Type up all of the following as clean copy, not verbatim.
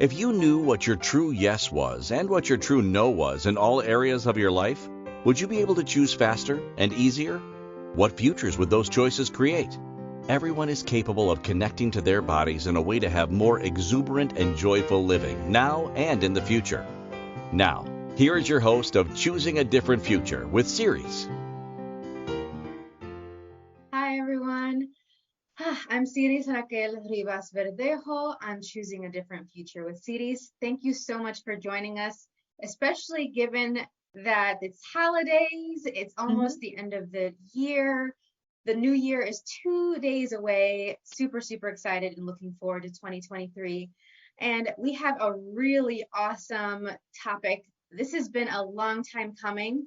If you knew what your true yes was and what your true no was in all areas of your life, would you be able to choose faster and easier? What futures would those choices create? Everyone is capable of connecting to their bodies in a way to have more exuberant and joyful living now and in the future. Now, here is your host of Choosing a Different Future with Siris. Hi, everyone. I'm Siris Raquel Rivas Verdejo. I'm Choosing a Different Future with Siris. Thank you so much for joining us, especially given that it's holidays. It's almost the end of the year. The new year is 2 days away. Super, super excited and looking forward to 2023. And we have a really awesome topic. This has been a long time coming.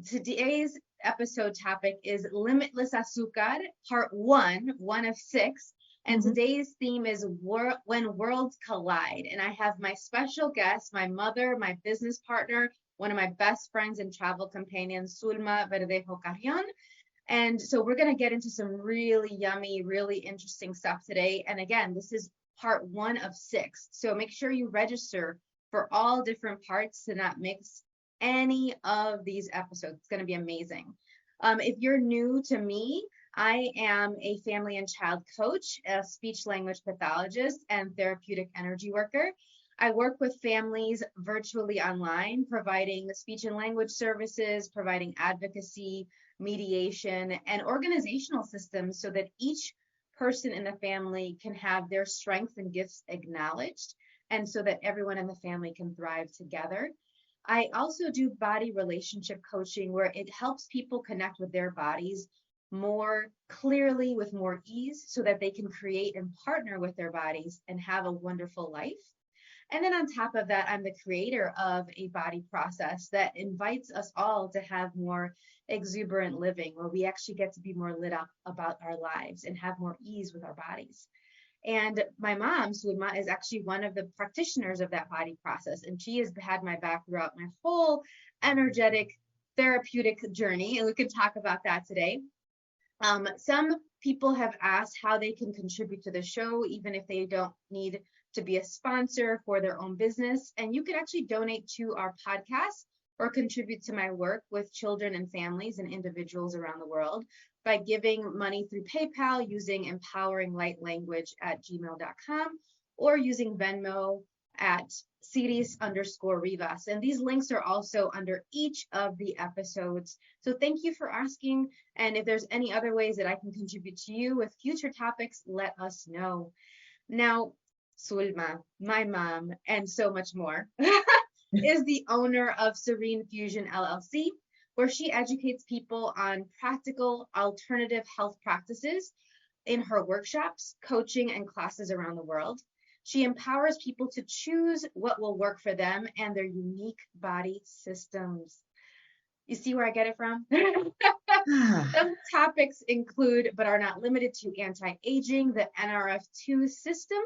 Today's episode topic is Limitless Azucar, part one of 6. And today's theme is When Worlds Collide. And I have my special guest, my mother, my business partner, one of my best friends and travel companions, Zulma Verdejo Carrion. And so we're going to get into some really yummy, really interesting stuff today. And again, this is part 1 of 6. So make sure you register for all different parts to not mix any of these episodes. It's going to be amazing. If you're new to me, I am a family and child coach, a speech language pathologist, and therapeutic energy worker. I work with families virtually online, providing speech and language services, providing advocacy, mediation, and organizational systems so that each person in the family can have their strengths and gifts acknowledged, and so that everyone in the family can thrive together. I also do body relationship coaching, where it helps people connect with their bodies more clearly, with more ease, so that they can create and partner with their bodies and have a wonderful life. And then on top of that, I'm the creator of a body process that invites us all to have more exuberant living, where we actually get to be more lit up about our lives and have more ease with our bodies. And my mom, Zulma, is actually one of the practitioners of that body process. And she has had my back throughout my whole energetic therapeutic journey. And we can talk about that today. Some people have asked how they can contribute to the show, even if they don't need to be a sponsor for their own business. And you can actually donate to our podcast or contribute to my work with children and families and individuals around the world by giving money through PayPal using empoweringlightlanguage@gmail.com or using Venmo at Siris_Rivas. And these links are also under each of the episodes. So thank you for asking. And if there's any other ways that I can contribute to you with future topics, let us know. Now, Zulma, my mom, and so much more, is the owner of Serene Fusion LLC, where she educates people on practical alternative health practices in her workshops, coaching, and classes around the world. She empowers people to choose what will work for them and their unique body systems. You see where I get it from? Some topics include, but are not limited to, anti-aging, the NRF2 system,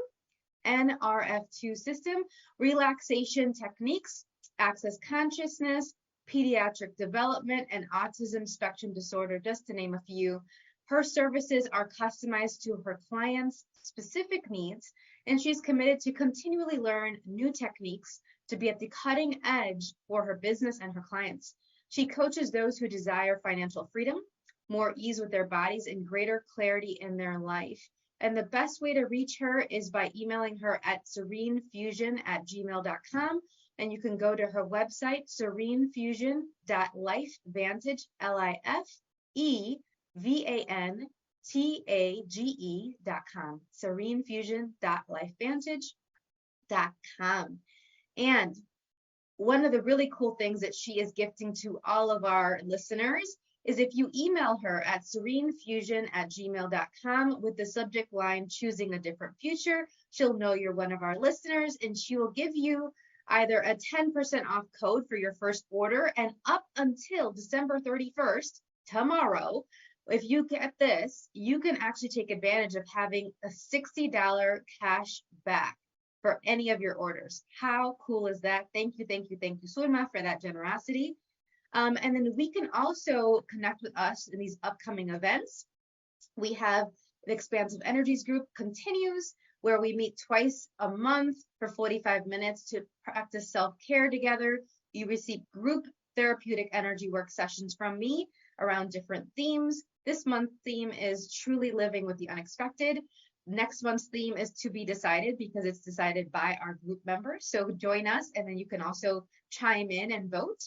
relaxation techniques, access consciousness, pediatric development, and autism spectrum disorder, just to name a few. Her services are customized to her clients' specific needs, and she's committed to continually learn new techniques to be at the cutting edge for her business and her clients. She coaches those who desire financial freedom, more ease with their bodies, and greater clarity in their life. And the best way to reach her is by emailing her at serenefusion@gmail.com. And you can go to her website, serenefusion.lifevantage, LIFEVANTAGE.com, serenefusion.lifevantage.com. And one of the really cool things that she is gifting to all of our listeners is if you email her at serenefusion@gmail.com with the subject line "Choosing a Different Future," she'll know you're one of our listeners, and she will give you either a 10% off code for your first order, and up until December 31st, tomorrow, if you get this, you can actually take advantage of having a $60 cash back for any of your orders. How cool is that? Thank you, Zulma, for that generosity. And then we can also connect with us in these upcoming events. We have the Expansive Energies group continues. where we meet twice a month for 45 minutes to practice self-care together. You receive group therapeutic energy work sessions from me around different themes. This month's theme is truly living with the unexpected. Next month's theme is to be decided because it's decided by our group members. So join us, and then you can also chime in and vote.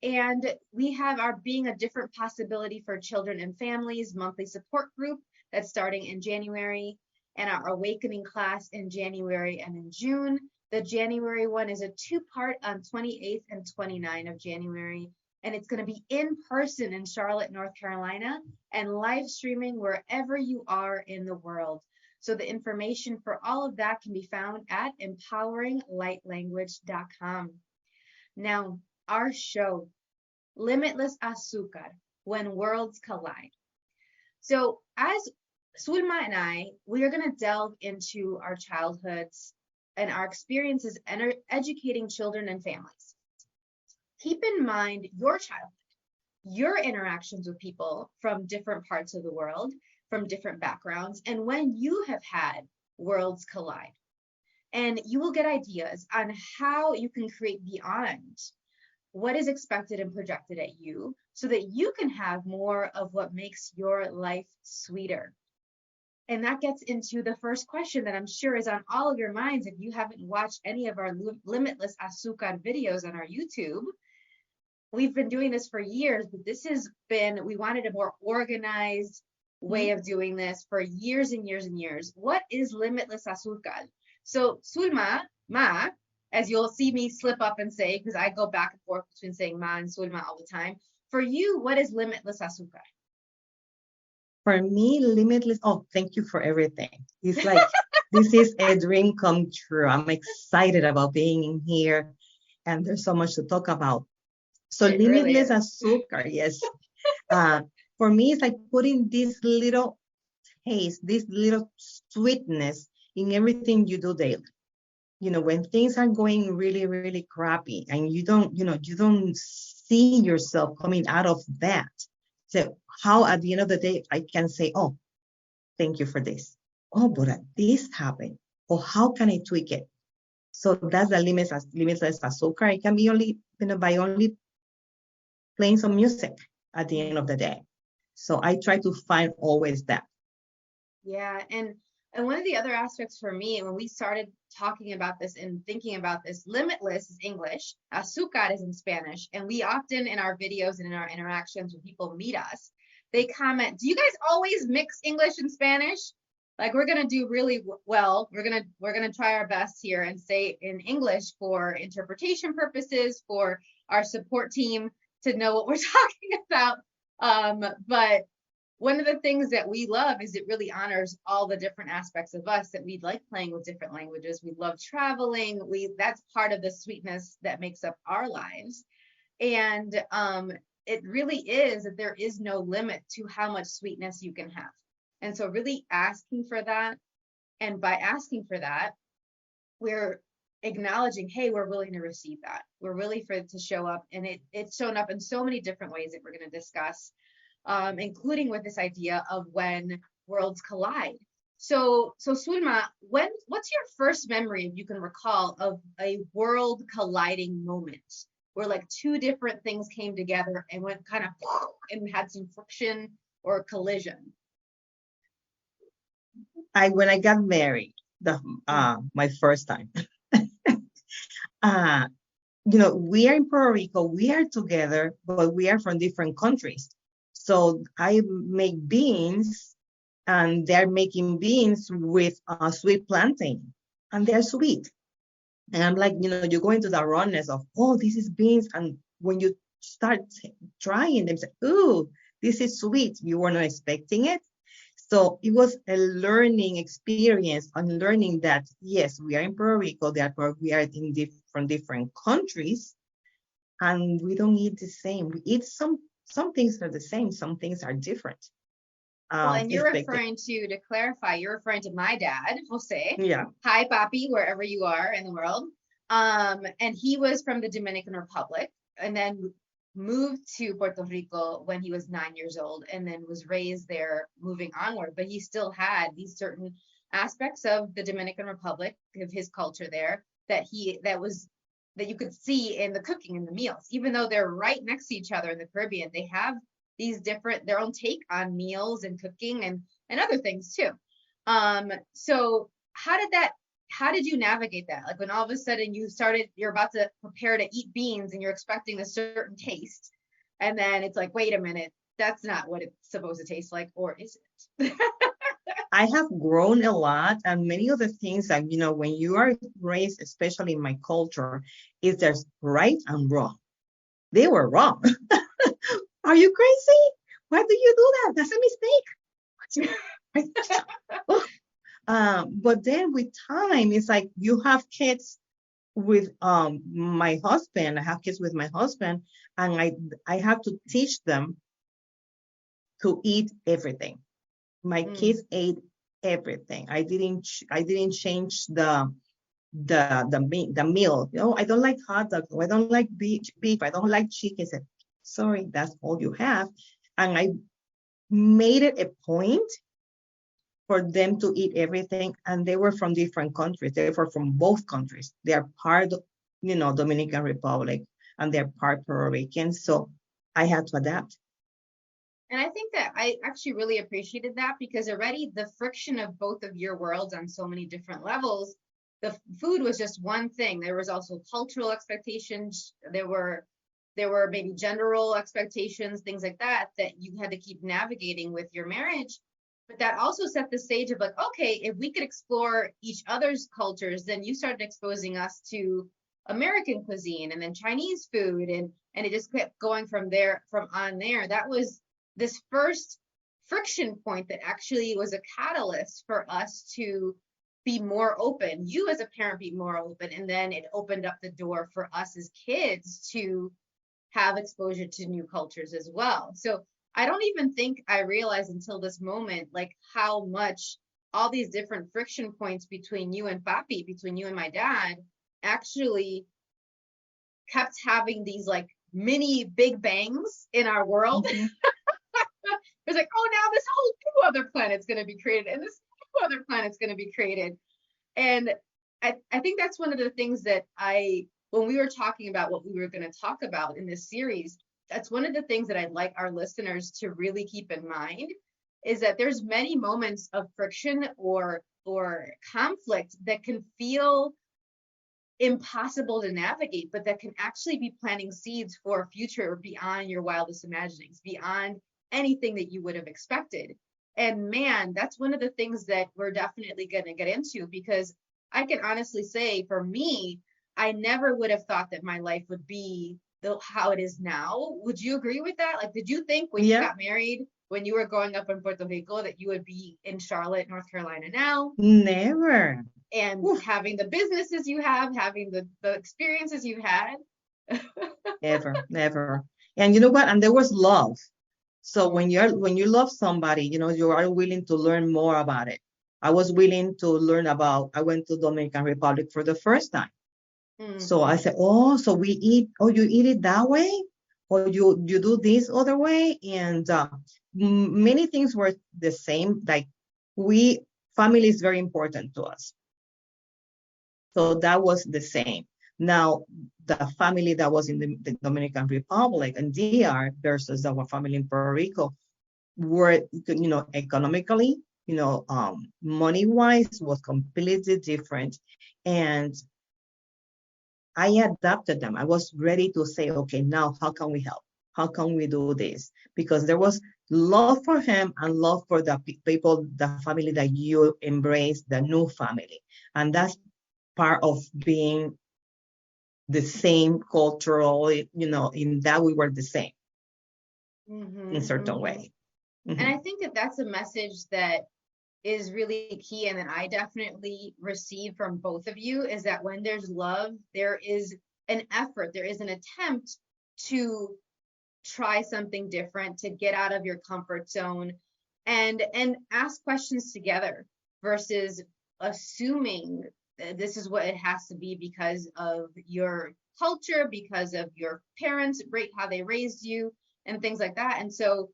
And we have our Being a Different Possibility for Children and Families monthly support group that's starting in January, and our Awakening class in January and in June. The January one is a two-part on 28th and 29th of January, and it's going to be in person in Charlotte, North Carolina, and live streaming wherever you are in the world. So the information for all of that can be found at empoweringlightlanguage.com. Now, our show, Limitless Azucar, When Worlds Collide. So as Zulma and I, we are going to delve into our childhoods and our experiences educating children and families. Keep in mind your childhood, your interactions with people from different parts of the world, from different backgrounds, and when you have had worlds collide. And you will get ideas on how you can create beyond what is expected and projected at you so that you can have more of what makes your life sweeter. And that gets into the first question that I'm sure is on all of your minds if you haven't watched any of our Limitless Azucar videos on our YouTube. We've been doing this for years, but we wanted a more organized way of doing this for years and years and years. What is Limitless Azucar? So Zulma, Ma, as you'll see me slip up and say, because I go back and forth between saying Ma and Zulma all the time. For you, what is Limitless Azucar? For me, limitless. Oh, thank you for everything. It's like, this is a dream come true. I'm excited about being in here, and there's so much to talk about. So It limitless really azucar, yes. For me, it's like putting this little taste, this little sweetness in everything you do daily. When things are going really, really crappy and you don't see yourself coming out of that. So how at the end of the day, I can say, oh, thank you for this. Oh, but this happened. Or how can I tweak it? So that's the limitless azucar. It can be only, by only playing some music at the end of the day. So I try to find always that. Yeah, and one of the other aspects for me, when we started talking about this and thinking about this, limitless is English, azucar is in Spanish, and we often in our videos and in our interactions when people meet us, they comment, do you guys always mix English and Spanish? Like, we're gonna do really well. We're gonna try our best here and say in English for interpretation purposes, for our support team to know what we're talking about. But one of the things that we love is it really honors all the different aspects of us that we like playing with different languages. We love traveling. That's part of the sweetness that makes up our lives. And it really is that there is no limit to how much sweetness you can have. And so really asking for that. And by asking for that, we're acknowledging, hey, we're willing to receive that. We're really for it to show up. And it's shown up in so many different ways that we're going to discuss. Including with this idea of when worlds collide. So Zulma, what's your first memory, if you can recall, of a world colliding moment where like two different things came together and went kind of and had some friction or collision? When I got married, my first time, we are in Puerto Rico, we are together, but we are from different countries. So I make beans, and they're making beans with sweet plantain, and they're sweet. And I'm like, you go into the rawness of, oh, this is beans. And when you start trying them, say, ooh, this is sweet. You were not expecting it. So it was a learning experience on learning that, yes, we are in Puerto Rico, therefore we are in different countries, and we don't eat the same. We eat some things are the same, some things are different. Well, and you're referring to clarify, you're referring to my dad, Jose. Yeah. Hi, Papi, wherever you are in the world. And he was from the Dominican Republic and then moved to Puerto Rico when he was 9 years old and then was raised there moving onward. But he still had these certain aspects of the Dominican Republic, of his culture there, that you could see in the cooking and the meals. Even though they're right next to each other in the Caribbean, they have these different, their own take on meals and cooking and other things too. So how did you navigate that? Like when all of a sudden you're about to prepare to eat beans and you're expecting a certain taste, and then it's like, wait a minute, that's not what it's supposed to taste like, or is it? I have grown a lot, and many of the things that, when you are raised, especially in my culture, is there's right and wrong. They were wrong. Are you crazy? Why do you do that? That's a mistake. But then with time, it's like you have kids with my husband. I have kids with my husband, and I have to teach them to eat everything. My kids ate everything. I didn't change the meal. I don't like hot dogs. I don't like beef. I don't like chicken. I said, sorry, that's all you have. And I made it a point for them to eat everything. And they were from different countries. They were from both countries. They are part of, Dominican Republic, and they're part Puerto Rican. So I had to adapt. And I think that I actually really appreciated that, because already the friction of both of your worlds on so many different levels, the food was just one thing. There was also cultural expectations. There were maybe gender role expectations, things like that you had to keep navigating with your marriage. But that also set the stage of like, okay, if we could explore each other's cultures, then you started exposing us to American cuisine and then Chinese food, and it just kept going from there. That was this first friction point that actually was a catalyst for us to be more open. You as a parent be more open, and then it opened up the door for us as kids to have exposure to new cultures as well. So I don't even think I realized until this moment, like how much all these different friction points between you and Papi, between you and my dad, actually kept having these like mini big bangs in our world. Mm-hmm. It's like, oh, now this whole new other planet's going to be created, and this new other planet's going to be created. And I think that's one of the things that when we were talking about what we were going to talk about in this series, that's one of the things that I'd like our listeners to really keep in mind, is that there's many moments of friction or conflict that can feel impossible to navigate, but that can actually be planting seeds for a future beyond your wildest imaginings, beyond anything that you would have expected. And man, that's one of the things that we're definitely going to get into, because I can honestly say, for me, I never would have thought that my life would be how it is now. Would you agree with that? Like, did you think when you got married, when you were growing up in Puerto Rico, that you would be in Charlotte, North Carolina now? Never. And having the businesses you have, having the experiences you had? Never. And you know what? And there was love. So when you love somebody, you are willing to learn more about it. I was willing to learn I went to Dominican Republic for the first time. Mm-hmm. So I said, so you eat it that way? Or you do this other way? And many things were the same. Like family is very important to us. So that was the same. Now, the family that was in the Dominican Republic and DR versus our family in Puerto Rico were, economically, money-wise was completely different. And I adapted them. I was ready to say, okay, now how can we help? How can we do this? Because there was love for him and love for the people, the family that you embrace, the new family. And that's part of being the same cultural, in that we were the same in a certain way. Mm-hmm. And I think that that's a message that is really key, and that I definitely receive from both of you, is that when there's love, there is an effort, there is an attempt to try something different, to get out of your comfort zone and ask questions together, versus assuming this is what it has to be because of your culture, because of your parents, how they raised you, and things like that. And so,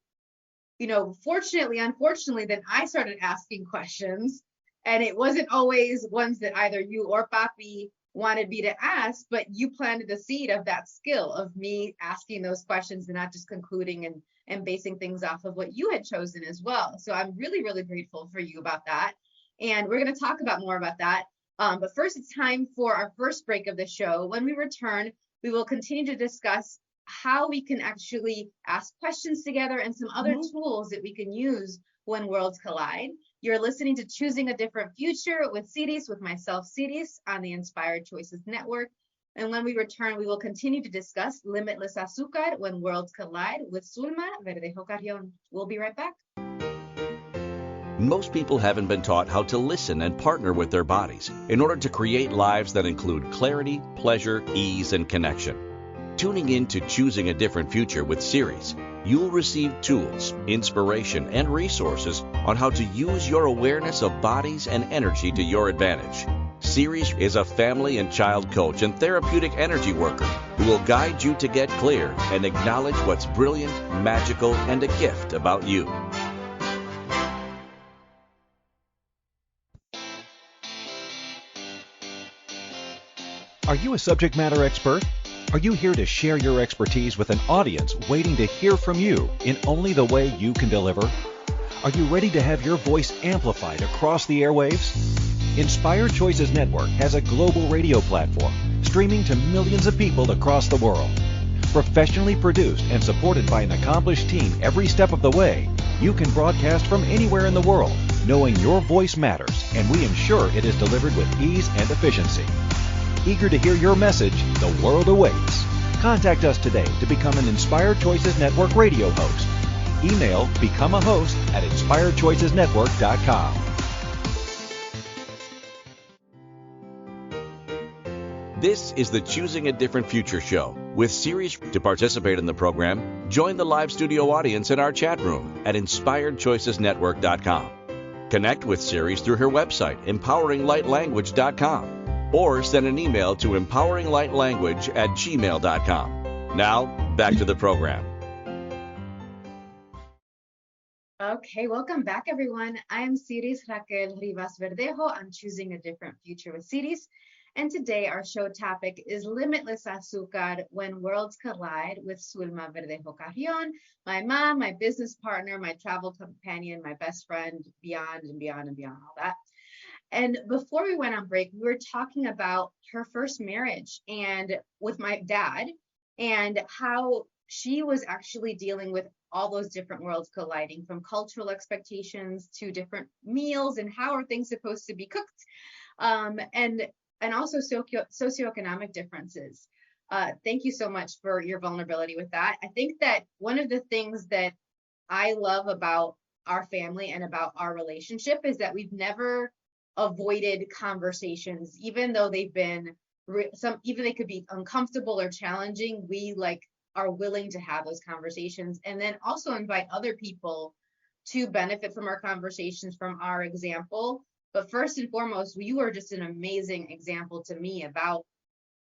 fortunately, unfortunately, then I started asking questions, And it wasn't always ones that either you or Papi wanted me to ask, but you planted the seed of that skill of me asking those questions and not just concluding and basing things off of what you had chosen as well. So I'm really, really grateful for you about that. And we're going to talk about more about that. But first, it's time for our first break of the show. When we return, we will continue to discuss how we can actually ask questions together and some other tools that we can use when worlds collide. You're listening to Choosing a Different Future with Siris, with myself, Siris, on the Inspired Choices Network. And when we return, we will continue to discuss Limitless Azucar, When Worlds Collide, with Zulma Verdejo Carrion. We'll be right back. Most people haven't been taught how to listen and partner with their bodies in order to create lives that include clarity, pleasure, ease, and connection. Tuning in to Choosing a Different Future with Siris, you'll receive tools, inspiration, and resources on how to use your awareness of bodies and energy to your advantage. Siris is a family and child coach and therapeutic energy worker who will guide you to get clear and acknowledge what's brilliant, magical, and a gift about you. Are you a subject matter expert? Are you here to share your expertise with an audience waiting to hear from you in only the way you can deliver? Are you ready to have your voice amplified across the airwaves? Inspired Choices Network has a global radio platform streaming to millions of people across the world. Professionally produced and supported by an accomplished team every step of the way, you can broadcast from anywhere in the world, knowing your voice matters, and we ensure it is delivered with ease and efficiency. Eager to hear your message, the world awaits. Contact us today to become an Inspired Choices Network radio host. Email becomeahost@inspiredchoicesnetwork.com. This is the Choosing a Different Future show with Siris. To participate in the program, join the live studio audience in our chat room at inspiredchoicesnetwork.com. Connect with Siris through her website, empoweringlightlanguage.com. or send an email to empoweringlightlanguage@gmail.com. Now, back to the program. Okay, welcome back, everyone. I am Siris Raquel Rivas Verdejo. I'm Choosing a Different Future with Siris. And today our show topic is Limitless Azucar, When Worlds Collide, with Zulma Verdejo Carrion, my mom, my business partner, my travel companion, my best friend, beyond and beyond and beyond all that. And before we went on break, we were talking about her first marriage and with my dad and how she was actually dealing with all those different worlds colliding, from cultural expectations to different meals and how are things supposed to be cooked, and also socioeconomic differences. Thank you so much for your vulnerability with that. I think that one of the things that I love about our family and about our relationship is that we've never avoided conversations, even though they've been even they could be uncomfortable or challenging. We are willing to have those conversations and then also invite other people to benefit from our conversations, from our example. But first and foremost, you are just an amazing example to me about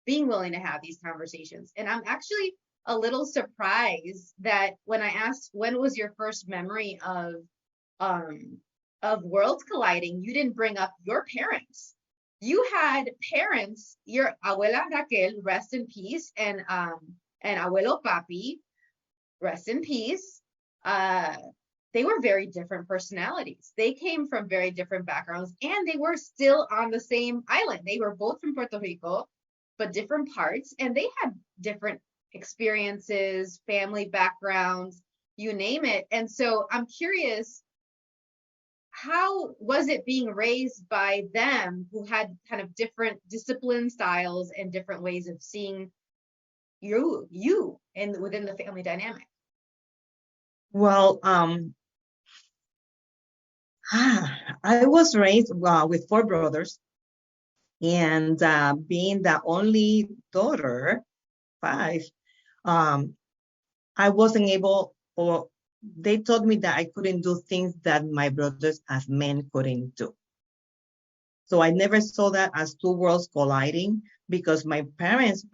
being willing to have these conversations. And I'm actually a little surprised that when I asked when was your first memory of worlds colliding, you didn't bring up your parents. You had parents, your Abuela Raquel, rest in peace, and Abuelo Papi, rest in peace. They were very different personalities. They came from very different backgrounds, and they were still on the same island. They were both from Puerto Rico, but different parts, and they had different experiences, family backgrounds, you name it. And so I'm curious, how was it being raised by them who had kind of different discipline styles and different ways of seeing you and within the family dynamic? Well, I was raised with four brothers, and being the only daughter, five, I wasn't able, or they told me that I couldn't do things that my brothers as men couldn't do. So I never saw that as two worlds colliding, because my parents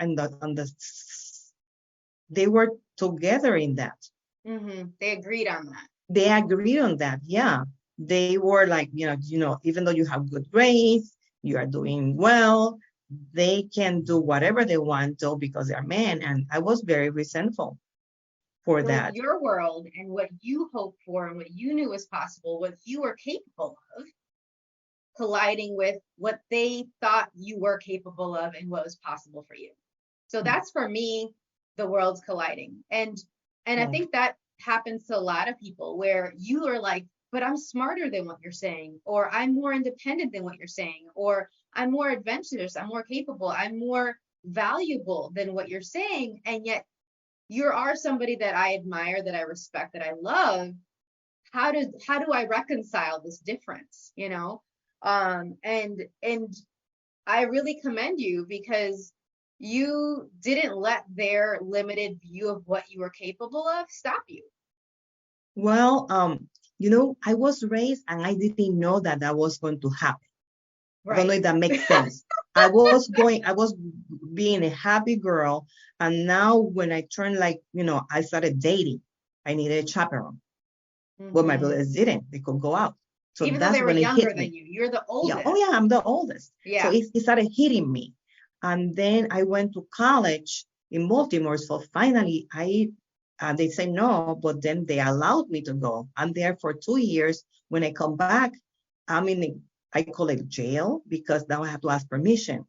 they were together in that. They agreed on that. They agreed on that, yeah. they were like, even though you have good grades, you are doing well, they can do whatever they want though because they're men. And I was very resentful for So that. your world and what you hoped for and what you knew was possible, what you were capable of, colliding with what they thought you were capable of and what was possible for you. So that's, for me, the world's colliding. And I think that happens to a lot of people where you are like, but I'm smarter than what you're saying, or I'm more independent than what you're saying, or I'm more adventurous, I'm more capable, I'm more valuable than what you're saying. And yet you are somebody that I admire, that I respect, that I love. How do I reconcile this difference? And I really commend you because you didn't let their limited view of what you were capable of stop you. Well, I was raised and I didn't know that was going to happen. Right. I don't know if that makes sense. I was being a happy girl. And now when I turned, I started dating. I needed a chaperone. But my brothers didn't. They could go out. So even though they were younger than you, you're the oldest. Yeah. Oh yeah, I'm the oldest. Yeah. So it started hitting me. And then I went to college in Baltimore. So finally they say no, but then they allowed me to go. I'm there for 2 years. When I come back, I'm I call it jail because now I have to ask permission.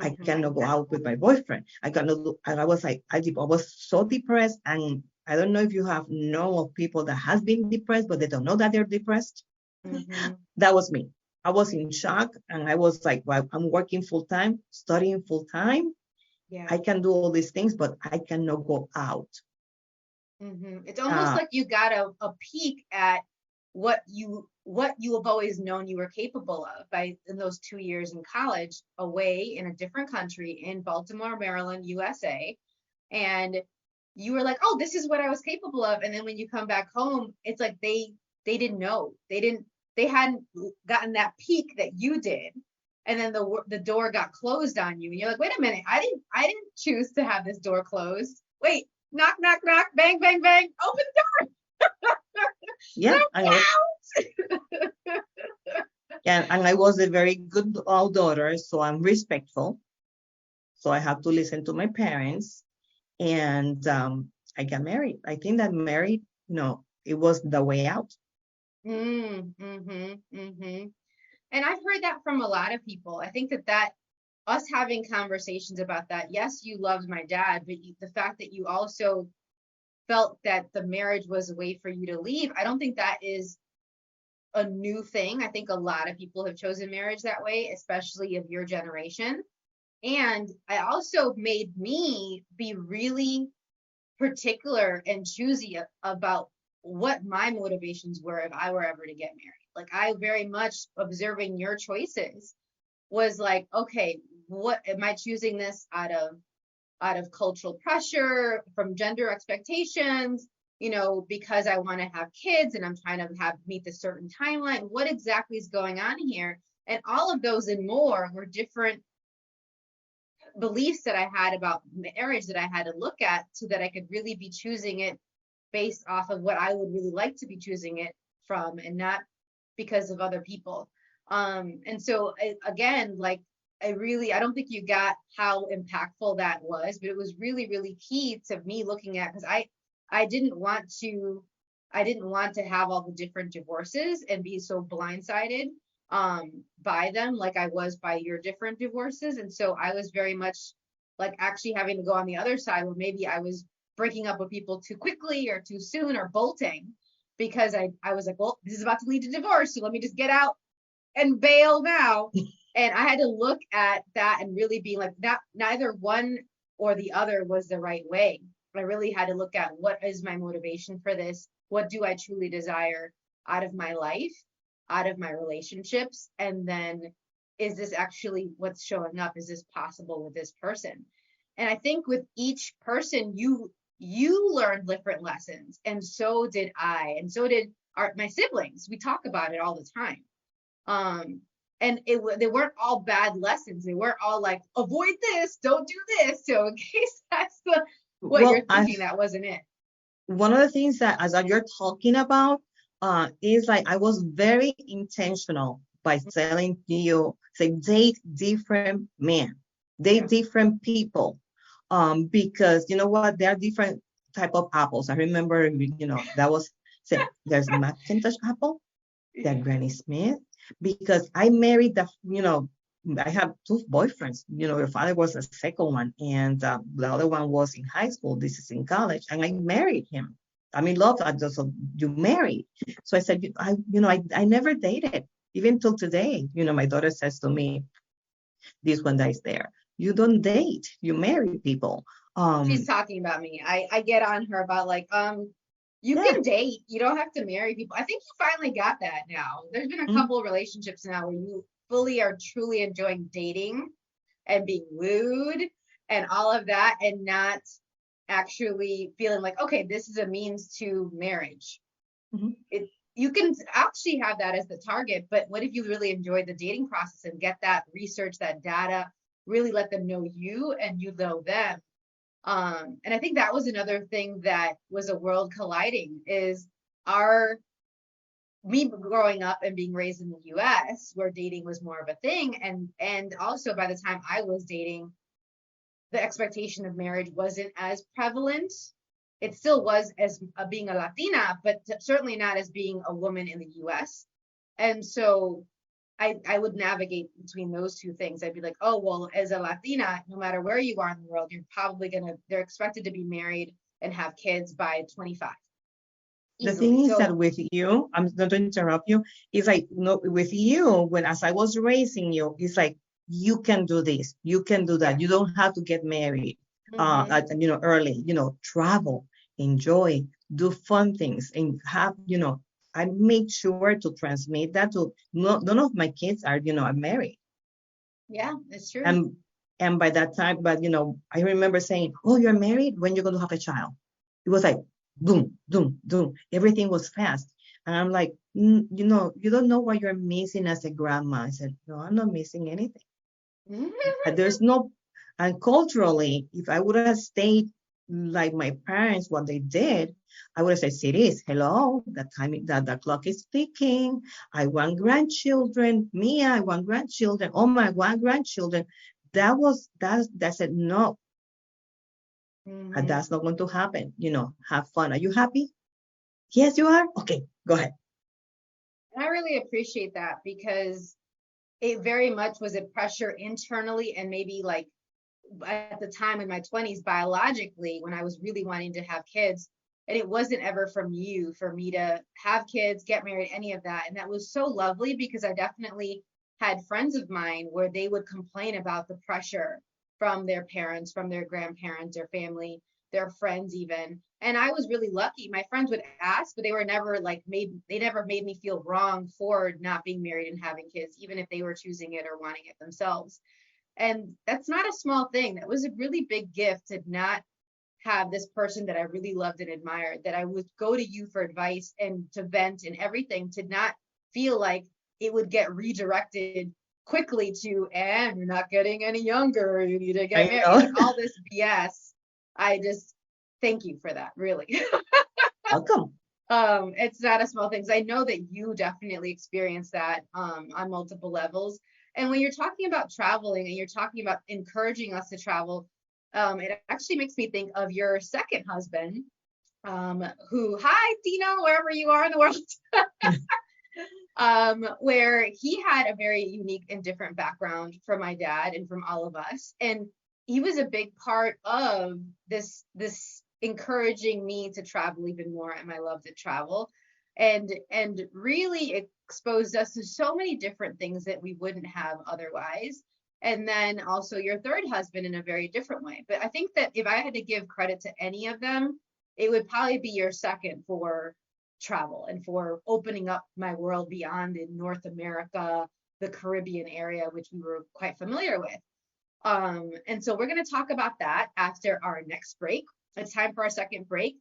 I cannot go out with my boyfriend. I was so depressed. And I don't know if you have known of people that has been depressed, but they don't know that they're depressed. That was me. I was in shock. And I was like, well, I'm working full time, studying full time. Yeah. I can do all these things, but I cannot go out. It's almost like you got a peek at what you have always known you were capable of in those 2 years in college, away in a different country in Baltimore, Maryland, USA. And you were like, oh, this is what I was capable of. And then when you come back home, it's like they didn't know. They hadn't gotten that peek that you did. And then the door got closed on you. And you're like, wait a minute, I didn't choose to have this door closed. Wait, knock, knock, knock, bang, bang, bang, open the door. Yeah, and I was a very good daughter, so I'm respectful. So I have to listen to my parents, and I got married. I think that married, it was the way out. And I've heard that from a lot of people. I think that us having conversations about that, yes, you loved my dad, but the fact that you also felt that the marriage was a way for you to leave, I don't think that is a new thing. I think a lot of people have chosen marriage that way, especially of your generation. And I also made me be really particular and choosy about what my motivations were if I were ever to get married. Like, I very much, observing your choices, was like, okay, what am I choosing this out of cultural pressure, from gender expectations, because I want to have kids and I'm trying to meet the certain timeline? What exactly is going on here? And all of those and more were different beliefs that I had about marriage that I had to look at so that I could really be choosing it based off of what I would really like to be choosing it from, and not because of other people. And so again, like, I don't think you got how impactful that was, but it was really, really key to me looking at, because I didn't want to have all the different divorces and be so blindsided by them like I was by your different divorces. And so I was very much like actually having to go on the other side, where maybe I was breaking up with people too quickly or too soon, or bolting, because I was like, well, this is about to lead to divorce, so let me just get out and bail now. And I had to look at that and really be like, that neither one or the other was the right way. I really had to look at, what is my motivation for this? What do I truly desire out of my life, out of my relationships? And then, is this actually what's showing up? Is this possible with this person? And I think with each person, you learned different lessons, and so did I, and so did my siblings. We talk about it all the time. And they weren't all bad lessons. They weren't all like, avoid this, don't do this. So in case that's what you're thinking, that wasn't it. One of the things that, as you're talking about, is like I was very intentional by telling you, say, date different men, date different people, because you know what, there are different type of apples. I remember, that was, say, there's Macintosh apple, there's Granny Smith, because I married I have two boyfriends. Your father was the second one, and the other one was in high school. This is in college, and I married him. I mean, love. I just you married. So I said, I never dated, even till today. My daughter says to me, this one that is there, you don't date, you marry people. She's talking about me. I get on her about like, you Yeah. can date, you don't have to marry people. I think you finally got that now. There's been a couple of relationships now where you fully are truly enjoying dating and being wooed and all of that, and not actually feeling like, okay, this is a means to marriage. You can actually have that as the target, but what if you really enjoy the dating process and get that research, that data, really let them know you and you know them? And I think that was another thing that was a world colliding, is me growing up and being raised in the US, where dating was more of a thing, and also by the time I was dating, the expectation of marriage wasn't as prevalent. It still was as being a Latina, but certainly not as being a woman in the US. And so I would navigate between those two things. I'd be like, oh, well, as a Latina, no matter where you are in the world, you're probably they're expected to be married and have kids by 25. The thing is that with you, I'm not going to interrupt you, it's like, with you, as I was raising you, it's like, you can do this, you can do that. You don't have to get married early, travel, enjoy, do fun things, and have, I make sure to transmit that to, none of my kids are married. Yeah, it's true. And by that time, but I remember saying, oh, you're married, when you're going to have a child? It was like, boom, boom, boom. Everything was fast. And I'm like, you don't know what you're missing as a grandma. I said, no, I'm not missing anything. There's no, and culturally, if I would have stayed like my parents, what they did, I would have said, Siris, hello, that clock is ticking. I want grandchildren. Mia, I want grandchildren. Oh my, I want grandchildren. That said, no, and that's not going to happen. Have fun. Are you happy? Yes, you are. Okay, go ahead. And I really appreciate that, because it very much was a pressure internally, and maybe like at the time in my 20s, biologically, when I was really wanting to have kids, and it wasn't ever from you for me to have kids, get married, any of that. And that was so lovely, because I definitely had friends of mine where they would complain about the pressure from their parents, from their grandparents, their family, their friends even. And I was really lucky. My friends would ask, but they were never they never made me feel wrong for not being married and having kids, even if they were choosing it or wanting it themselves. And that's not a small thing. That was a really big gift, to not have this person that I really loved and admired, that I would go to you for advice and to vent and everything, to not feel like it would get redirected quickly to, and you're not getting any younger, you need to get married, like all this BS. I just thank you for that, really. Welcome. It's not a small thing. I know that you definitely experienced that on multiple levels. And when you're talking about traveling and you're talking about encouraging us to travel, it actually makes me think of your second husband, who, hi, Tino, wherever you are in the world, where he had a very unique and different background from my dad and from all of us. And he was a big part of this encouraging me to travel even more, and my love to travel, and really exposed us to so many different things that we wouldn't have otherwise. And then also your third husband in a very different way. But I think that if I had to give credit to any of them, it would probably be your second, for travel and for opening up my world beyond in North America, the Caribbean area, which we were quite familiar with. And so we're going to talk about that after our next break. It's time for our second break.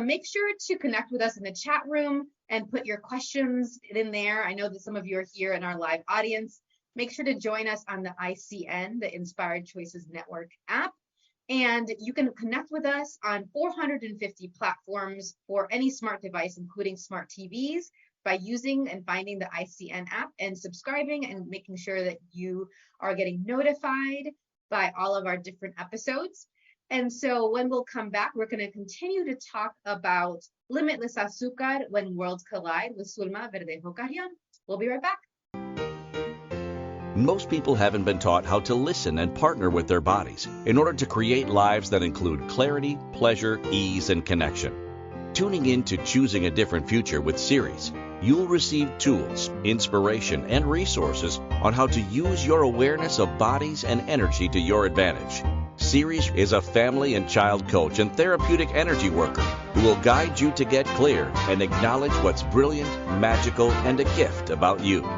Make sure to connect with us in the chat room and put your questions in there. I know that some of you are here in our live audience. Make sure to join us on the ICN, the Inspired Choices Network app. And you can connect with us on 450 platforms for any smart device, including smart TVs, by using and finding the ICN app and subscribing and making sure that you are getting notified by all of our different episodes. And so when we'll come back, we're going to continue to talk about Limitless Azucar when worlds collide with Zulma Verdejo Carrion. We'll be right back. Most people haven't been taught how to listen and partner with their bodies in order to create lives that include clarity, pleasure, ease, and connection. Tuning in to Choosing a Different Future with Siris, you'll receive tools, inspiration, and resources on how to use your awareness of bodies and energy to your advantage. Siris is a family and child coach and therapeutic energy worker who will guide you to get clear and acknowledge what's brilliant, magical, and a gift about you.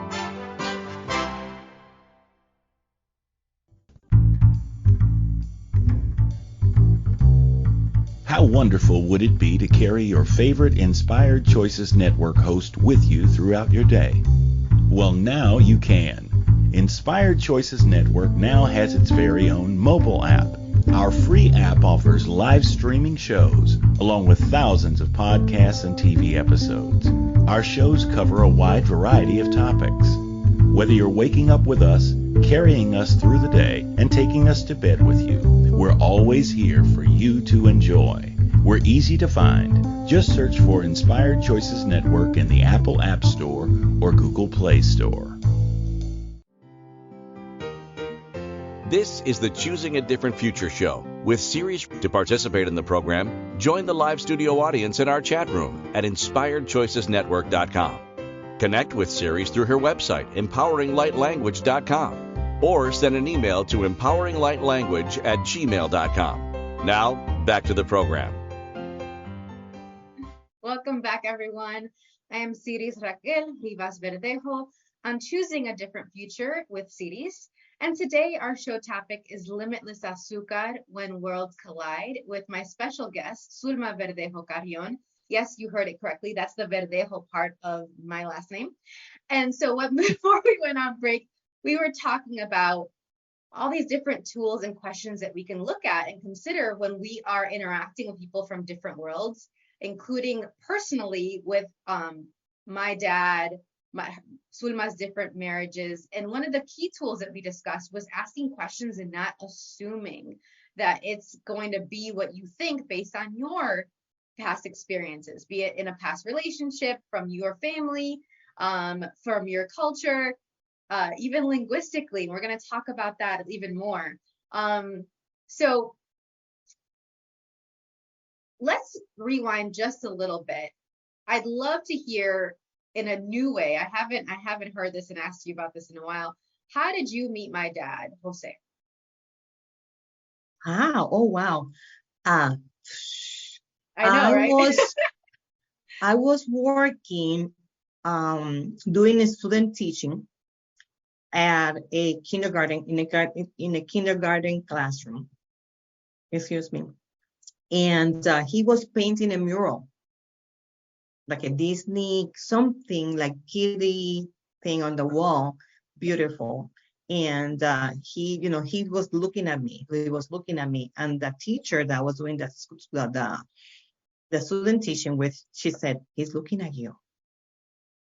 How wonderful would it be to carry your favorite Inspired Choices Network host with you throughout your day? Well, now you can. Inspired Choices Network now has its very own mobile app. Our free app offers live streaming shows, along with thousands of podcasts and TV episodes. Our shows cover a wide variety of topics. Whether you're waking up with us, carrying us through the day, and taking us to bed with you, we're always here for you to enjoy. We're easy to find. Just search for Inspired Choices Network in the Apple App Store or Google Play Store. This is the Choosing a Different Future show with Siris. To participate in the program, join the live studio audience in our chat room at inspiredchoicesnetwork.com. Connect with Siris through her website, empoweringlightlanguage.com, or send an email to empoweringlightlanguage@gmail.com. Now, back to the program. Welcome back, everyone. I am Siris Raquel Rivas Verdejo on Choosing a Different Future with Siris. And today our show topic is Limitless Azucar when worlds collide with my special guest, Zulma Verdejo Carrion. Yes, you heard it correctly. That's the Verdejo part of my last name. And so before we went on break, we were talking about all these different tools and questions that we can look at and consider when we are interacting with people from different worlds, including personally with my dad, Zulma's different marriages. And one of the key tools that we discussed was asking questions and not assuming that it's going to be what you think based on your past experiences, be it in a past relationship, from your family, from your culture, even linguistically. We're going to talk about that even more. So let's rewind just a little bit. I'd love to hear in a new way. I haven't heard this and asked you about this in a while. How did you meet my dad, Jose? Oh wow. I know, right? I was working doing a student teaching at a kindergarten in a kindergarten classroom. Excuse me. And he was painting a mural, like a Disney, something like kitty thing on the wall, beautiful. And he was looking at me. He was looking at me, and the teacher that was doing the student teaching with, she said, "He's looking at you.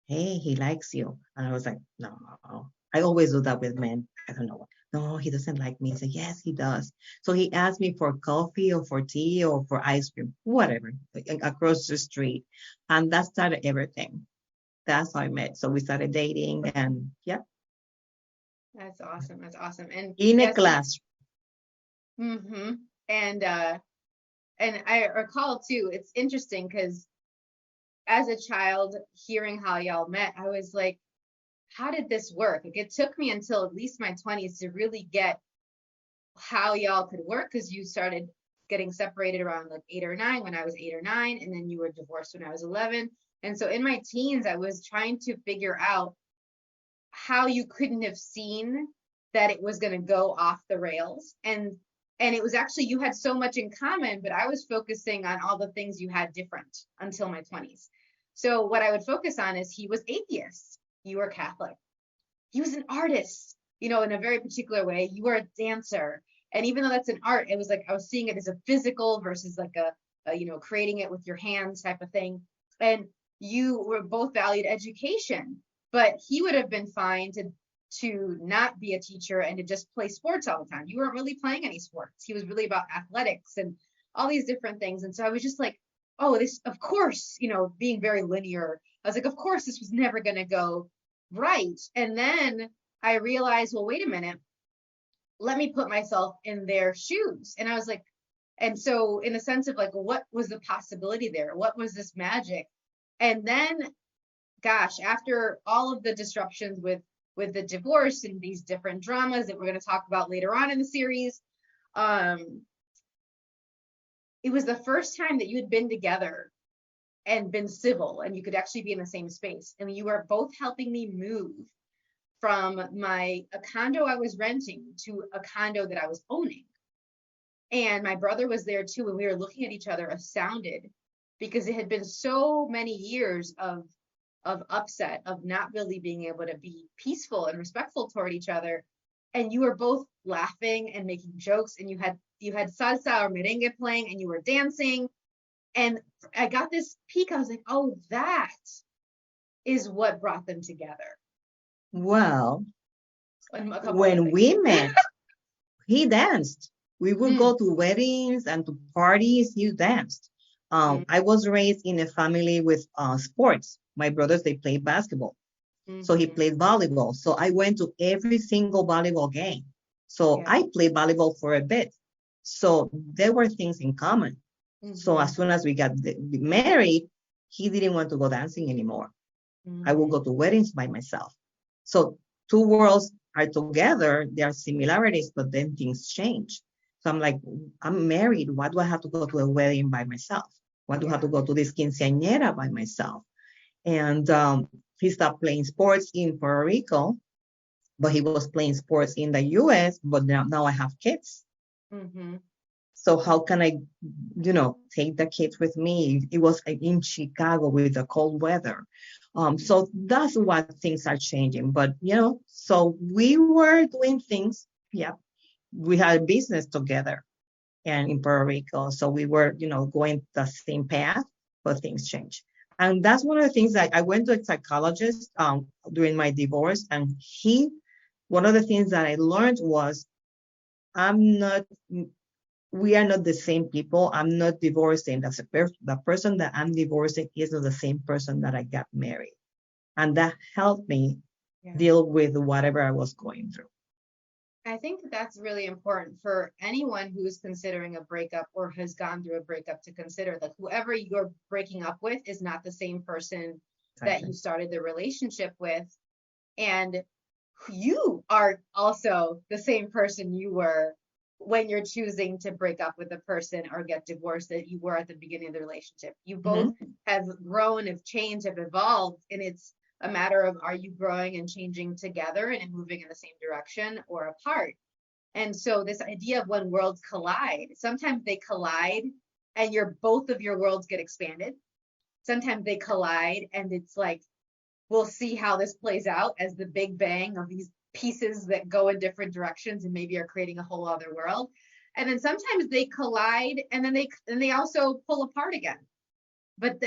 Hey, he likes you." And I was like, no. I always do that with men. I don't know. No, he doesn't like me. I said, yes, he does. So he asked me for coffee or for tea or for ice cream, whatever, across the street. And that started everything. That's how I met. So we started dating, and yeah. That's awesome. That's awesome. And In a class. Mm-hmm. And I recall too, it's interesting because as a child, hearing how y'all met, I was like, how did this work? Like, it took me until at least my 20s to really get how y'all could work, because you started getting separated around like 8 or 9 when I was 8 or 9, and then you were divorced when I was 11. And so in my teens, I was trying to figure out how you couldn't have seen that it was going to go off the rails. And it was actually, you had so much in common, but I was focusing on all the things you had different until my 20s. So what I would focus on is he was atheist. You were Catholic. He was an artist, in a very particular way. You were a dancer. And even though that's an art, it was like I was seeing it as a physical versus like a creating it with your hands type of thing. And you were both valued education, but he would have been fine to not be a teacher and to just play sports all the time. You weren't really playing any sports. He was really about athletics and all these different things. And so I was just like, oh, this, of course, being very linear, I was like, of course, this was never going to go right. And then I realized, well, wait a minute, let me put myself in their shoes. And I was like, and so in the sense of like, what was the possibility there? What was this magic? And then, gosh, after all of the disruptions with the divorce and these different dramas that we're going to talk about later on in the series, it was the first time that you had been together and been civil and you could actually be in the same space. And you were both helping me move from a condo I was renting to a condo that I was owning. And my brother was there too, and we were looking at each other astounded because it had been so many years of upset, of not really being able to be peaceful and respectful toward each other. And you were both laughing and making jokes, and you had salsa or merengue playing, and you were dancing. And I got this peek. I was like, oh, that is what brought them together. Well, when we met, he danced. We would go to weddings and to parties. He danced. I was raised in a family with sports. My brothers, they played basketball. So he played volleyball. So I went to every single volleyball game. So I played volleyball for a bit. So there were things in common. So as soon as we got married, he didn't want to go dancing anymore. I will go to weddings by myself. So two worlds are together. There are similarities, but then things change. So I'm like, I'm married. Why do I have to go to a wedding by myself? Why do I have to go to this quinceañera by myself? And he stopped playing sports in Puerto Rico, but he was playing sports in the US, but now I have kids. So how can I, take the kids with me? It was in Chicago with the cold weather. So that's what things are changing. But, so we were doing things. Yeah. We had a business together and in Puerto Rico. So we were, going the same path, but things changed. And that's one of the things that I went to a psychologist during my divorce. And one of the things that I learned was we are not the same people. I'm not divorcing. The person that I'm divorcing is not the same person that I got married. And that helped me deal with whatever I was going through. I think that's really important for anyone who's considering a breakup or has gone through a breakup to consider that whoever you're breaking up with is not the same person that you started the relationship with. And you are also the same person you were when you're choosing to break up with a person or get divorced that you were at the beginning of the relationship. You both have grown, have changed, have evolved, and it's a matter of, are you growing and changing together and moving in the same direction or apart? And so this idea of when worlds collide, sometimes they collide and both of your worlds get expanded. Sometimes they collide and it's like, we'll see how this plays out as the big bang of these pieces that go in different directions and maybe are creating a whole other world. And then sometimes they collide and then they also pull apart again. But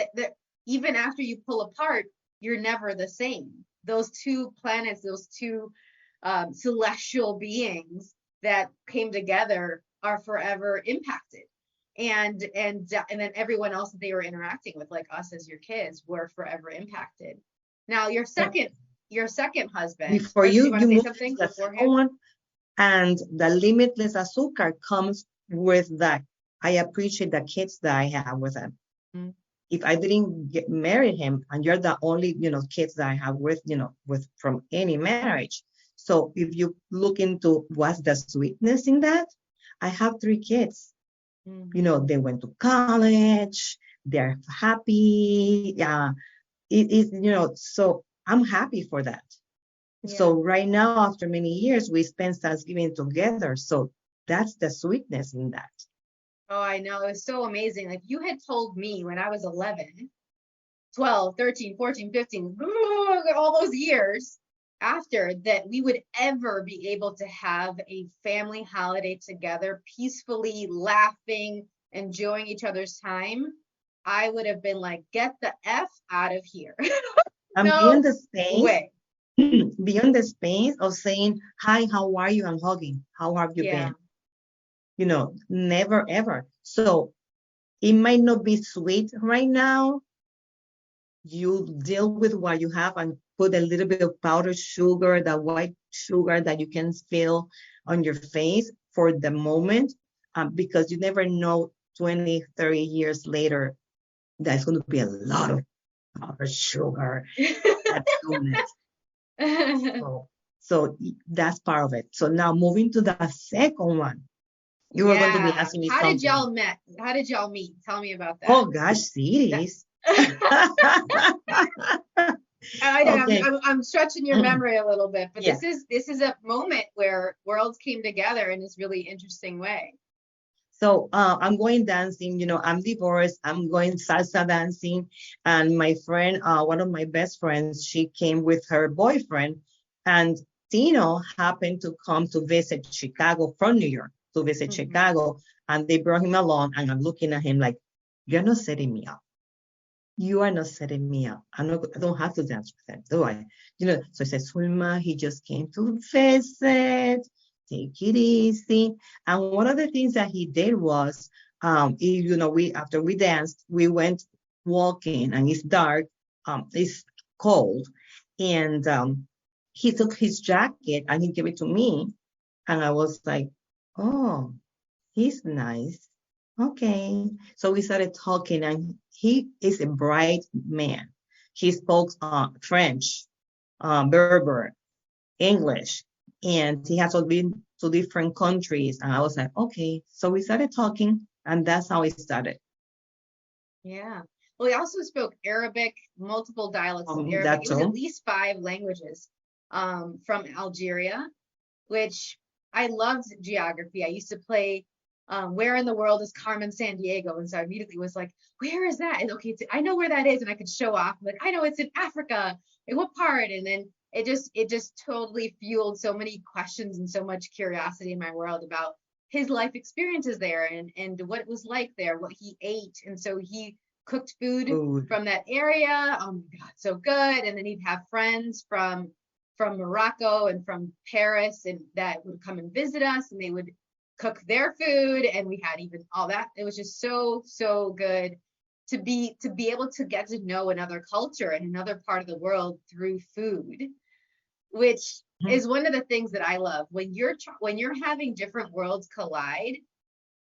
even after you pull apart, you're never the same. Those two planets, those two celestial beings that came together are forever impacted. And then everyone else that they were interacting with, like us as your kids, were forever impacted. Now your second husband. Before you move something to the second one, and the Limitless Azucar comes with that. I appreciate the kids that I have with him. If I didn't marry him, and you're the only, kids that I have with from any marriage. So if you look into what's the sweetness in that, I have 3 kids. They went to college, they're happy. Yeah, it is, so I'm happy for that. Yeah. So right now, after many years, we spend Thanksgiving together. So that's the sweetness in that. Oh, I know. It was so amazing. Like you had told me when I was 11, 12, 13, 14, 15, all those years after that we would ever be able to have a family holiday together, peacefully laughing, enjoying each other's time, I would have been like, get the F out of here. And No beyond the space, way. beyond the space of saying, hi, how are you? And hugging, how have you Yeah. been? Never ever. So it might not be sweet right now. You deal with what you have and put a little bit of powdered sugar, that white sugar that you can feel on your face for the moment, because you never know 20, 30 years later, there's going to be a lot of powdered sugar that's doing it. So that's part of it. So now moving to the second one. You were going to be asking me How something. did y'all met? How did y'all meet? Tell me about that. Oh gosh, Siris. Okay. I'm stretching your memory a little bit, but Yeah. this is a moment where worlds came together in this really interesting way. So I'm going dancing, I'm divorced, I'm going salsa dancing. And my friend, one of my best friends, she came with her boyfriend, and Tino happened to come to visit Chicago from New York to visit Chicago. And they brought him along, and I'm looking at him like, you're not setting me up. You are not setting me up. I don't have to dance with him, do I? So I said, Zulma, he just came to visit. Take it easy. And one of the things that he did was, after we danced, we went walking, and it's dark, it's cold, and he took his jacket and he gave it to me, and I was like, oh, he's nice. Okay. So we started talking, and he is a bright man. He spoke French, Berber, English, and he has been to different countries. And I was like, okay. So we started talking, and that's how it started. Yeah. Well, he also spoke Arabic, multiple dialects of Arabic. It was at least 5 languages from Algeria, which I loved geography. I used to play where in the world is Carmen Sandiego? And so I immediately was like, where is that? And okay, I know where that is. And I could show off, like, I know it's in Africa. In what part? And then it just totally fueled so many questions and so much curiosity in my world about his life experiences there and what it was like there, what he ate. And so he cooked food from that area. Oh my God, so good. And then he'd have friends from Morocco and from Paris, and that would come and visit us, and they would cook their food, and we had even all that. It was just so good to be able to get to know another culture and another part of the world through food, which is one of the things that I love. When you're having different worlds collide,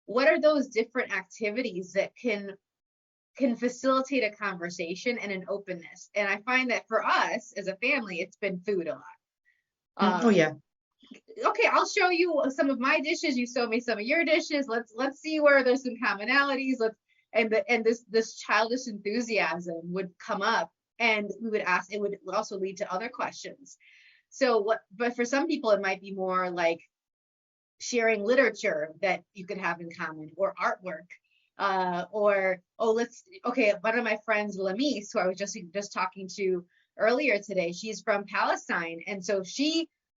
what are those different activities that can facilitate a conversation and an openness? And I find that for us as a family, it's been food a lot. Oh yeah. Okay, I'll show you some of my dishes. You show me some of your dishes. Let's see where there's some commonalities. And this childish enthusiasm would come up, and we would ask. It would also lead to other questions. But for some people, it might be more like sharing literature that you could have in common, or artwork. One of my friends, Lamise, who I was just talking to earlier today, she's from Palestine, and so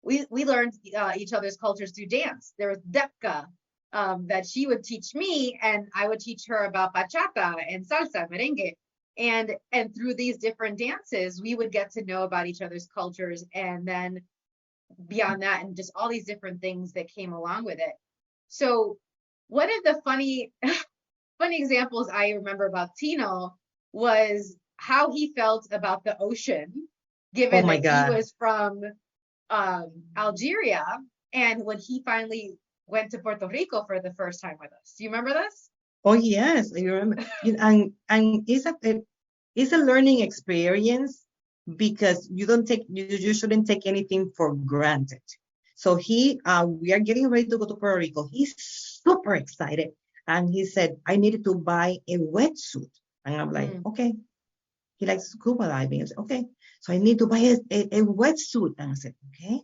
we learned each other's cultures through dance. There was depka that she would teach me, and I would teach her about bachata and salsa, merengue, and through these different dances, we would get to know about each other's cultures, and then beyond that, and just all these different things that came along with it. So one of the funny examples I remember about Tino was how he felt about the ocean, given that he was from Algeria, and when he finally went to Puerto Rico for the first time with us. Do you remember this? Oh yes, I remember. And it's a learning experience, because you shouldn't take anything for granted. So we are getting ready to go to Puerto Rico. He's super excited, and he said, I needed to buy a wetsuit, and I'm like, okay. He likes scuba diving. I said, okay. So I need to buy a wetsuit, and I said, okay.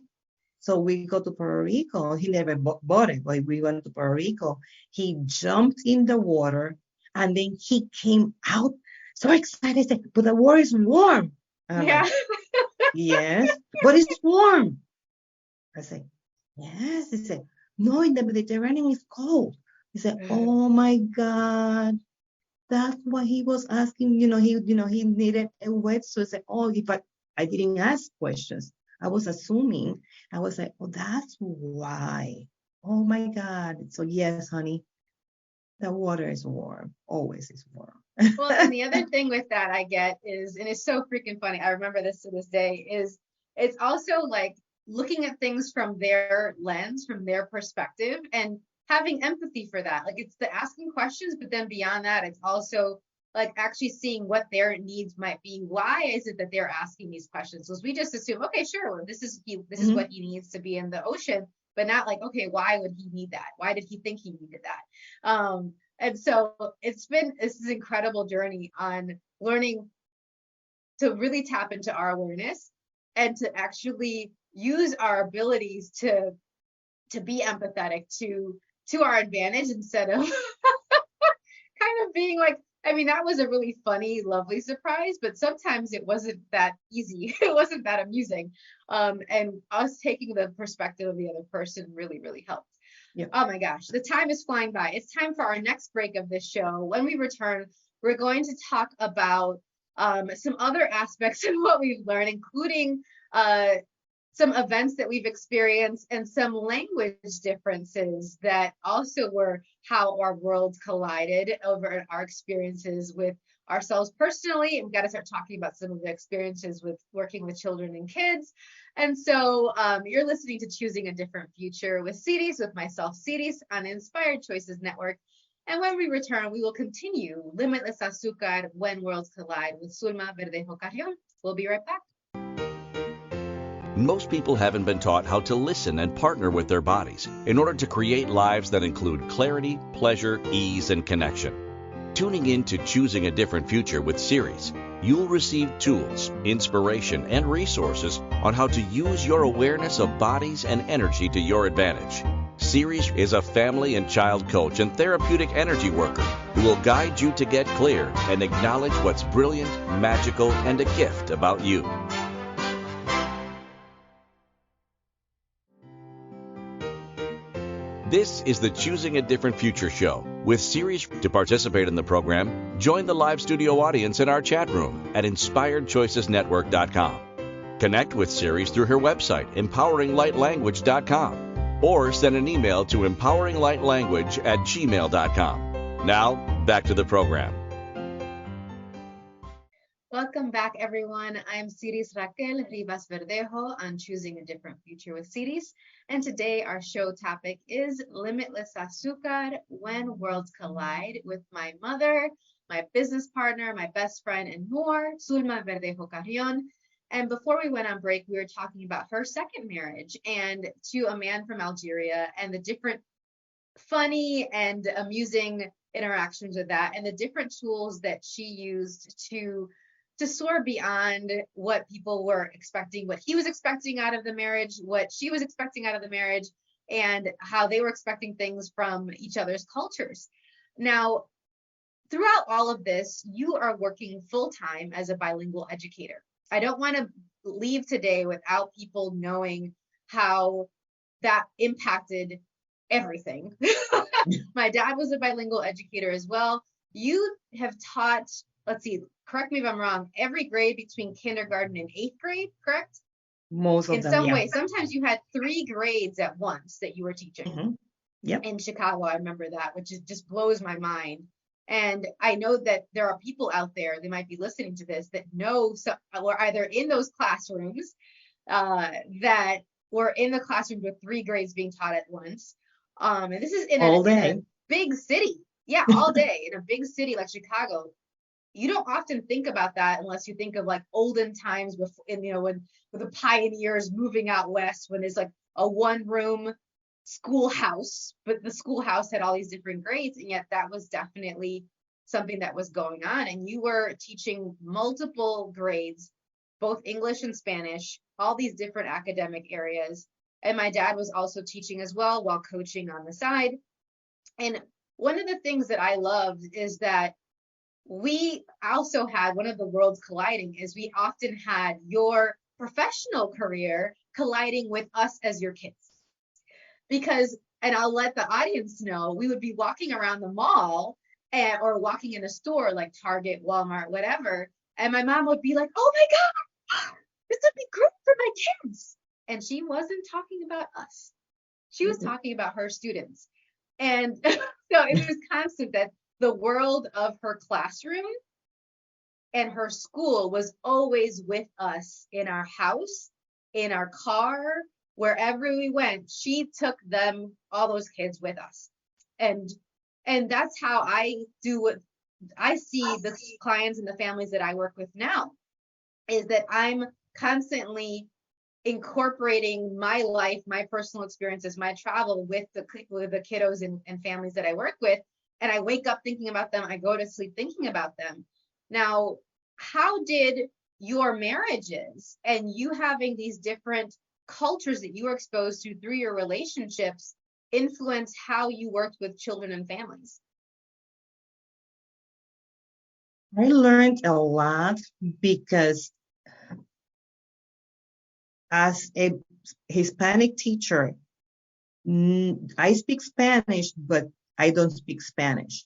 So we go to Puerto Rico. He never bought it, but we went to Puerto Rico. He jumped in the water, and then he came out so excited. He said, but the water is warm. And I'm like, Yes, but it's warm. I say, yes. He said, no, in the Mediterranean it's cold. He said, oh my God, that's what he was asking. He needed a wetsuit. I said, oh, if I didn't ask questions, I was assuming. I was like, oh, that's why. Oh my God. So yes, honey, the water is warm. Always is warm. Well, and the other thing with that I get is, and it's so freaking funny, I remember this to this day, is it's also like looking at things from their lens, from their perspective, and having empathy for that. Like it's the asking questions, but then beyond that, it's also like actually seeing what their needs might be. Why is it that they're asking these questions? So we just assume, okay, sure, well, this is what he needs to be in the ocean, but not like, okay, why would he need that? Why did he think he needed that? And so this is an incredible journey on learning to really tap into our awareness and to actually use our abilities to be empathetic to our advantage instead of kind of being like, I mean, that was a really funny, lovely surprise, but sometimes it wasn't that easy. It wasn't that amusing. And us taking the perspective of the other person really, really helped. Yep. Oh my gosh, the time is flying by. It's time for our next break of this show. When we return, we're going to talk about some other aspects of what we've learned, including some events that we've experienced and some language differences that also were how our worlds collided over our experiences with ourselves personally. And we've got to start talking about some of the experiences with working with children and kids. And so you're listening to Choosing a Different Future with Siris, with myself, Siris, on Inspired Choices Network. And when we return, we will continue Limitless Azucar, When Worlds Collide, with Zulma Verdejo Carrion. We'll be right back. Most people haven't been taught how to listen and partner with their bodies in order to create lives that include clarity, pleasure, ease, and connection. Tuning in to Choosing a Different Future with Siris, you'll receive tools, inspiration, and resources on how to use your awareness of bodies and energy to your advantage. Siris is a family and child coach and therapeutic energy worker who will guide you to get clear and acknowledge what's brilliant, magical, and a gift about you. This is the Choosing a Different Future show with Siris. To participate in the program, join the live studio audience in our chat room at inspiredchoicesnetwork.com. Connect with Siris through her website, empoweringlightlanguage.com, or send an email to empoweringlightlanguage@gmail.com. Now, back to the program. Welcome back, everyone. I'm Siris Raquel Rivas Verdejo on Choosing a Different Future with Siris. And today our show topic is Limitless Azucar, When Worlds Collide, with my mother, my business partner, my best friend, and more, Zulma Verdejo Carrion. And before we went on break, we were talking about her second marriage and to a man from Algeria and the different funny and amusing interactions with that and the different tools that she used to soar beyond what people were expecting, what he was expecting out of the marriage, what she was expecting out of the marriage, and how they were expecting things from each other's cultures. Now, throughout all of this, you are working full-time as a bilingual educator. I don't want to leave today without people knowing how that impacted everything. My dad was a bilingual educator as well. You have taught, let's see, correct me if I'm wrong, every grade between kindergarten and 8th grade, correct? Most of in them, some yeah. way. Sometimes you had 3 grades at once that you were teaching. Mm-hmm. Yep. In Chicago, I remember that, which just blows my mind. And I know that there are people out there, they might be listening to this, that know or either in those classrooms that were in the classroom with 3 grades being taught at once. And this is in a big city. Yeah, all day in a big city like Chicago. You don't often think about that unless you think of like olden times before, when with the pioneers moving out west, when it's like a 1-room schoolhouse, but the schoolhouse had all these different grades, and yet that was definitely something that was going on. And you were teaching multiple grades, both English and Spanish, all these different academic areas. And my dad was also teaching as well while coaching on the side. And one of the things that I loved is that we also had, one of the worlds colliding is we often had your professional career colliding with us as your kids. Because, and I'll let the audience know, we would be walking around the mall or walking in a store like Target, Walmart, whatever. And my mom would be like, oh my God, this would be great for my kids. And she wasn't talking about us. She was talking about her students. And so it was constant that the world of her classroom and her school was always with us in our house, in our car, wherever we went. She took them, all those kids, with us. And that's how I do what I see the clients and the families that I work with now, is that I'm constantly incorporating my life, my personal experiences, my travel with the kiddos and families that I work with. And I wake up thinking about them. I go to sleep thinking about them. Now, how did your marriages and you having these different cultures that you were exposed to through your relationships influence how you worked with children and families? I learned a lot because as a Hispanic teacher, I speak Spanish, but I don't speak Spanish.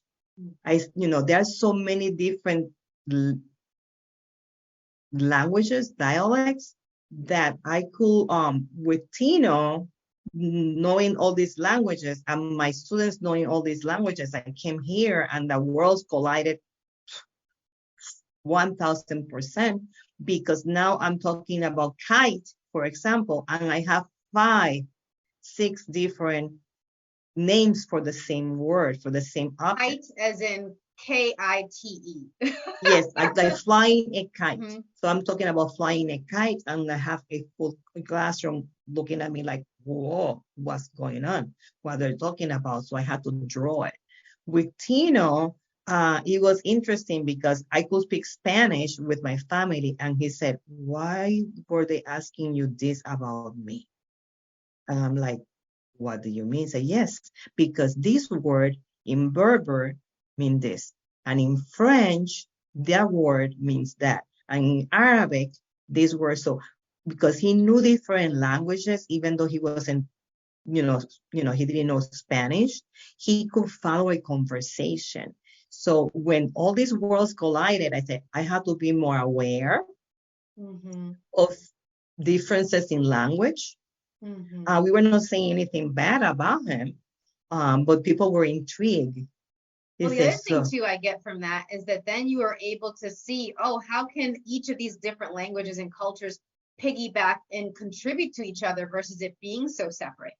There are so many different languages, dialects, that I could, with Tino, knowing all these languages and my students knowing all these languages, I came here and the worlds collided 1000%, because now I'm talking about kite, for example, and I have 5-6 different names for the same word, for the same object. Kite as in K-I-T-E. Yes, like flying a kite. Mm-hmm. So I'm talking about flying a kite, and I have a full classroom looking at me like, whoa, what's going on? What they're talking about. So I had to draw it. With Tino, it was interesting because I could speak Spanish with my family, and he said, why were they asking you this about me? And I'm like, what do you mean? He said, yes, because this word in Berber means this, and in French, that word means that, and in Arabic, this word. So because he knew different languages, even though he wasn't, he didn't know Spanish, he could follow a conversation. So when all these worlds collided, I said, I have to be more aware of differences in language. We were not saying anything bad about him, but people were intrigued. Well, the other thing too I get from that is that then you are able to see, how can each of these different languages and cultures piggyback and contribute to each other versus it being so separate.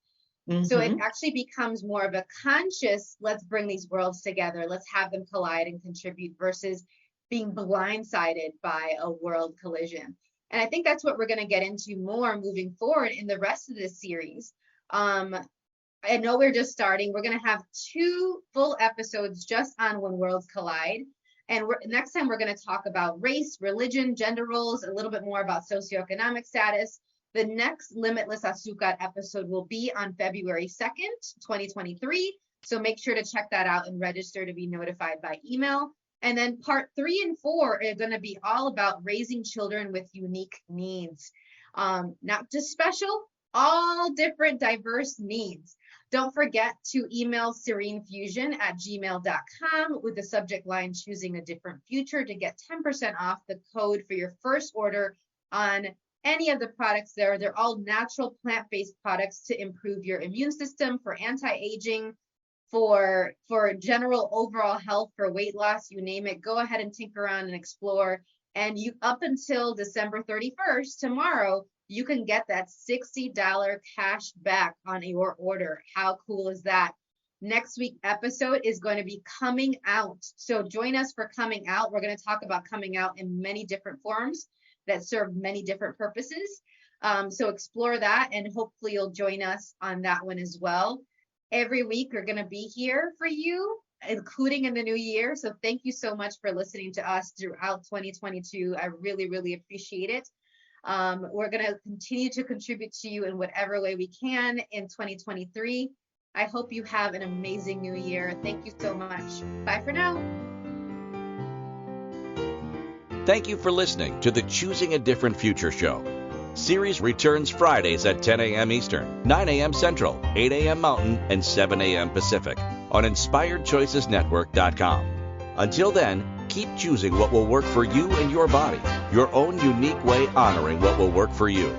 So it actually becomes more of a conscious, let's bring these worlds together, let's have them collide and contribute, versus being blindsided by a world collision. And I think that's what we're going to get into more moving forward in the rest of this series. I know we're just starting. We're going to have 2 full episodes just on when worlds collide. And next time we're going to talk about race, religion, gender roles, a little bit more about socioeconomic status. The next Limitless Azucar episode will be on February 2nd, 2023. So make sure to check that out and register to be notified by email. And then part 3 and 4 are going to be all about raising children with unique needs. Not just special, all different diverse needs. Don't forget to email serenefusion@gmail.com with the subject line "Choosing a Different Future" to get 10% off the code for your first order on any of the products there. They're all natural plant-based products to improve your immune system, for anti-aging, for general overall health, for weight loss, you name it. Go ahead and tinker around and explore. And you, up until December 31st, tomorrow, you can get that $60 cash back on your order. How cool is that? Next week's episode is going to be coming out. So join us for coming out. We're going to talk about coming out in many different forms that serve many different purposes. So explore that, and hopefully you'll join us on that one as well. Every week we're going to be here for you, including in the new year. So thank you so much for listening to us throughout 2022. I really, really appreciate it. We're going to continue to contribute to you in whatever way we can in 2023. I hope you have an amazing new year. Thank you so much. Bye for now. Thank you for listening to the Choosing a Different Future show. Siris returns Fridays at 10 a.m. Eastern, 9 a.m. Central, 8 a.m. Mountain, and 7 a.m. Pacific on InspiredChoicesNetwork.com. Until then, keep choosing what will work for you and your body, your own unique way honoring what will work for you.